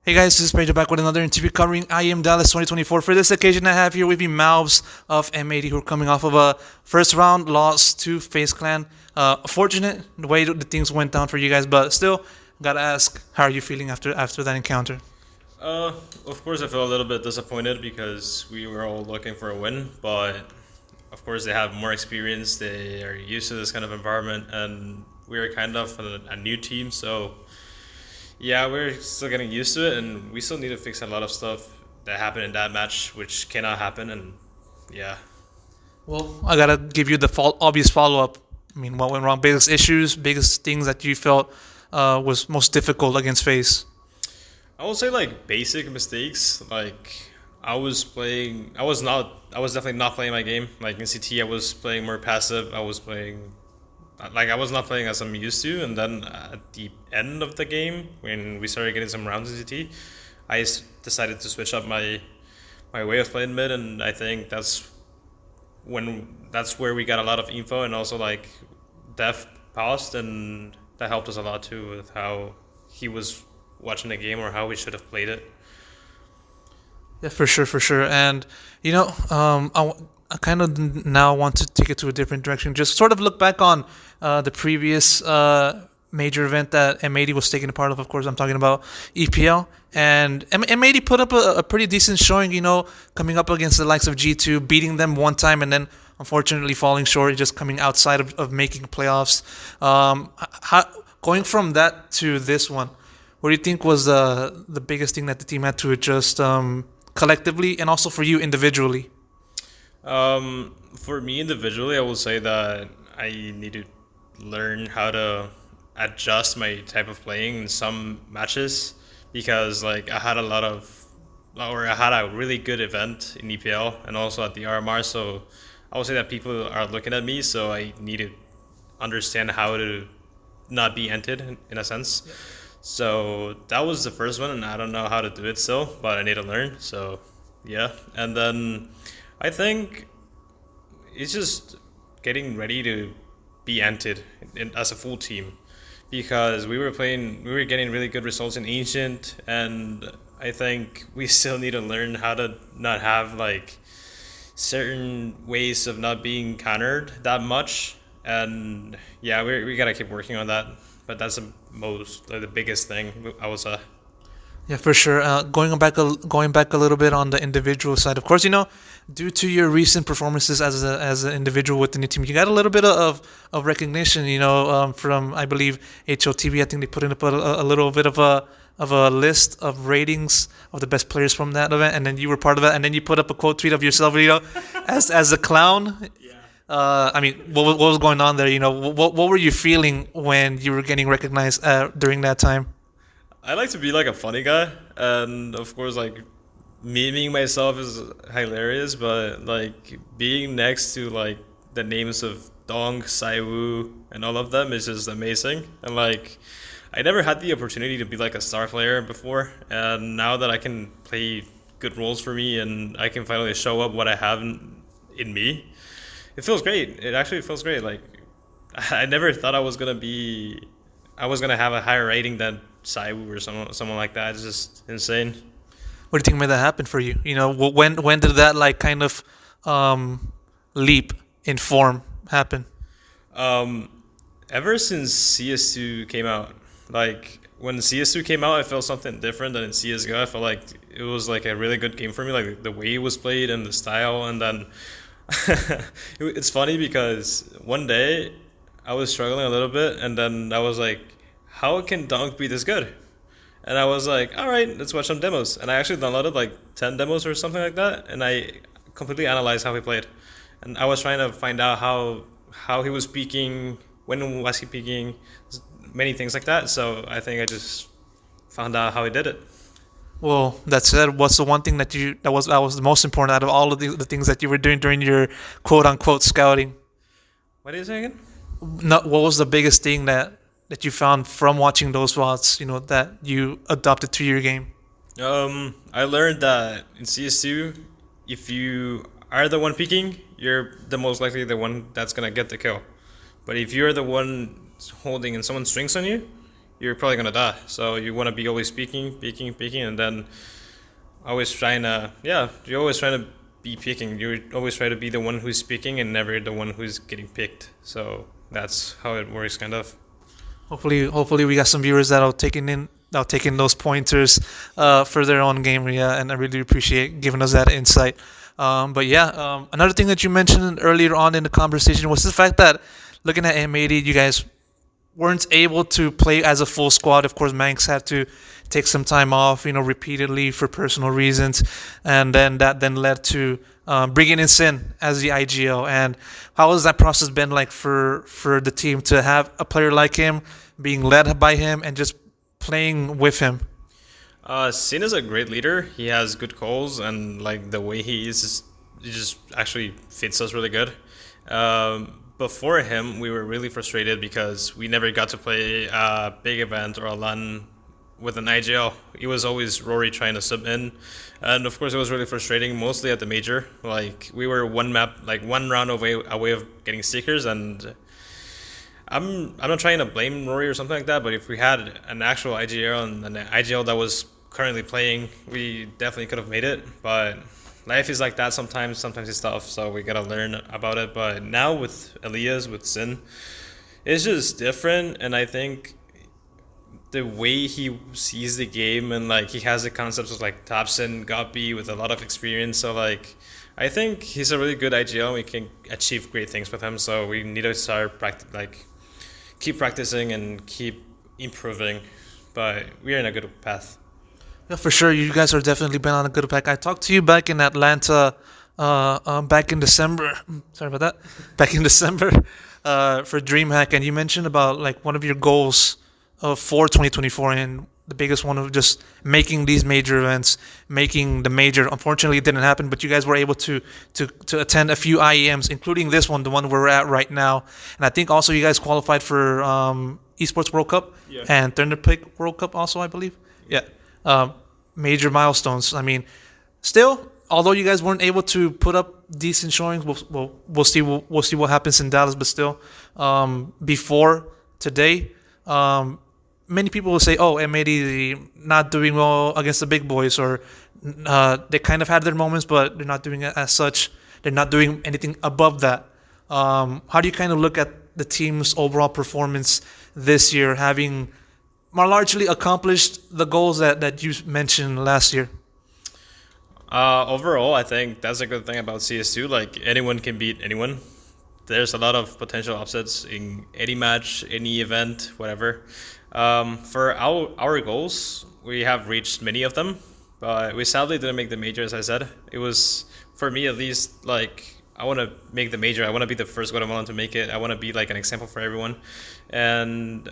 Hey guys, this is Pedro back with another interview covering IEM Dallas 2024. For this occasion, I have here with me Malbs of M80, who are coming off of a first round loss to FaZe Clan. Fortunate the way the things went down for you guys, but still, gotta ask, how are you feeling after that encounter? Of course, I feel a little bit disappointed because we were all looking for a win, but of course, they have more experience. They are used to this kind of environment, and we're kind of a new team, so yeah, we're still getting used to it, and we still need to fix a lot of stuff that happened in that match, which cannot happen, and yeah. Well, I gotta give you the obvious follow up. I mean, what went wrong? Biggest issues, biggest things that you felt was most difficult against FaZe? I would say like basic mistakes. Like I was definitely not playing my game. Like in CT, I was playing more passive. I was not playing as I'm used to. And then at the end of the game, when we started getting some rounds in CT, decided to switch up my way of playing mid, and I think that's where we got a lot of info, and also like Def paused, and that helped us a lot too with how he was watching the game or how we should have played it. Yeah, for sure, for sure. And I kind of now want to take it to a different direction. Just sort of look back on the previous major event that M80 was taking a part of. Of course, I'm talking about EPL, and M80 put up a pretty decent showing. Coming up against the likes of G2, beating them one time, and then unfortunately falling short, just coming outside of making playoffs. Going from that to this one, what do you think was the biggest thing that the team had to adjust collectively, and also for you individually? For me individually, I will say that I need to learn how to adjust my type of playing in some matches because like I had a really good event in EPL and also at the RMR, so I would say that people are looking at me, so I need to understand how to not be ented in a sense. So that was the first one, and I don't know how to do it still, but I need to learn. So yeah, and then I think it's just getting ready to be ented as a full team because we were getting really good results in Ancient, and I think we still need to learn how to not have like certain ways of not being countered that much, and yeah, we gotta keep working on that. But that's the biggest thing I would say. Yeah, for sure. Going back a little bit on the individual side, of course, due to your recent performances as an individual within the team, you got a little bit of recognition. From I believe HOTV. I think they put in a little bit of a list of ratings of the best players from that event, and then you were part of that, and then you put up a quote tweet of yourself, as a clown. I mean, what was going on there? What were you feeling when you were getting recognized during that time? I like to be like a funny guy, and of course, like memeing myself is hilarious. But like being next to like the names of Donk, Saiwu, and all of them is just amazing. And like, I never had the opportunity to be like a star player before, and now that I can play good roles for me, and I can finally show up what I have in me, it feels great. It actually feels great. Like, I never thought I was gonna have a higher rating than Saiwu or someone like that. It's just insane. What do you think made that happen for you? When did that like kind of leap in form happen? Um, Ever since CS2 came out, like when CS2 came out, I felt something different than in CS:GO. I felt like it was like a really good game for me, like the way it was played and the style. And then it's funny because one day I was struggling a little bit, and then I was like, "How can Donk be this good?" And I was like, "All right, let's watch some demos." And I actually downloaded like 10 demos or something like that, and I completely analyzed how he played. And I was trying to find out how he was peaking, when was he peaking, many things like that. So I think I just found out how he did it. Well, that said, what's the one thing that was the most important out of all of the things that you were doing during your quote unquote scouting? What are you saying again? No, what was the biggest thing that you found from watching those VODs? That you adopted to your game. I learned that in CS2, if you are the one peeking, you're the most likely the one that's gonna get the kill. But if you're the one holding and someone strings on you, you're probably gonna die. So you want to be always speaking, and then always trying to, yeah, you're always trying to be picking. You always try to be the one who's speaking and never the one who's getting picked. So that's how it works, kind of. Hopefully, we got some viewers that'll take in those pointers for their own game. Yeah, and I really appreciate giving us that insight. But yeah, another thing that you mentioned earlier on in the conversation was the fact that looking at M80, you guys weren't able to play as a full squad. Of course, Manx had to take some time off, repeatedly for personal reasons, and then that then led to bringing in Sin as the IGL. And how has that process been like for the team to have a player like him, being led by him, and just playing with him? Sin is a great leader. He has good calls, and like the way he is, he just actually fits us really good. Before him, we were really frustrated because we never got to play a big event or a LAN with an IGL. It was always Rory trying to sub in, and of course it was really frustrating. Mostly at the major, like we were one map, like one round away of getting stickers, and I'm not trying to blame Rory or something like that, but if we had an actual IGL and an IGL that was currently playing, we definitely could have made it. But life is like that sometimes. Sometimes it's tough, so we gotta learn about it. But now with Elias, with Sin, it's just different, and I think the way he sees the game and like he has the concepts of like Thompson, Guppy with a lot of experience. So like I think he's a really good IGL and we can achieve great things with him. So we need to start keep practicing and keep improving. But we're in a good path. Yeah, for sure. You guys are definitely been on a good pack. I talked to you back in Atlanta, back in December. Sorry about that. Back in December, for DreamHack, and you mentioned about like one of your goals for 2024, and the biggest one of just making these major events, making the major. Unfortunately, it didn't happen, but you guys were able to attend a few IEMs, including this one, the one we're at right now. And I think also you guys qualified for Esports World Cup and Thunder Pick World Cup also, I believe. Yeah. Major milestones. I mean, still, although you guys weren't able to put up decent showings, we'll see what happens in Dallas. But still, before today, many people will say, "Oh, M80 not doing well against the big boys," or they kind of had their moments, but they're not doing it as such. They're not doing anything above that. How do you kind of look at the team's overall performance this year, having more largely accomplished the goals that you mentioned last year? Overall, I think that's a good thing about CS2. Like anyone can beat anyone. There's a lot of potential upsets in any match, any event, whatever. For our goals, we have reached many of them, but we sadly didn't make the major. As I said, it was for me at least like I want to make the major. I want to be the first Guatemalan to make it. I want to be like an example for everyone, and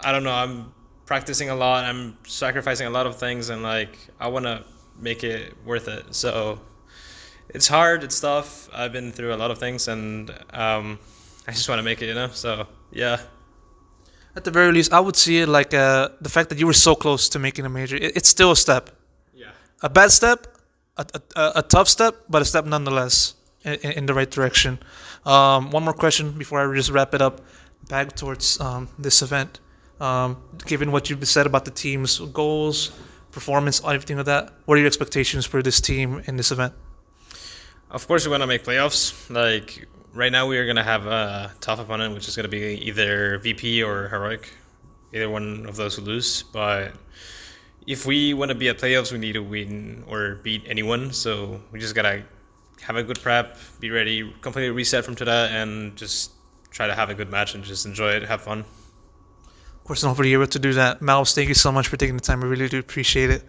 I don't know. I'm practicing a lot. I'm sacrificing a lot of things, and like I want to make it worth it. So it's hard. It's tough. I've been through a lot of things, and I just want to make it. So yeah. At the very least, I would see it like the fact that you were so close to making a major. It's still a step. Yeah. A bad step, a tough step, but a step nonetheless in the right direction. One more question before I just wrap it up. Back towards this event. Given what you've said about the team's goals, performance, everything like that, what are your expectations for this team in this event? Of course, we want to make playoffs. Like right now, we are gonna have a tough opponent, which is gonna be either VP or Heroic, either one of those who lose. But if we want to be at playoffs, we need to win or beat anyone. So we just gotta have a good prep, be ready, completely reset from today, and just try to have a good match and just enjoy it, have fun. Of course, hopefully you're able to do that. Malbs, thank you so much for taking the time. I really do appreciate it.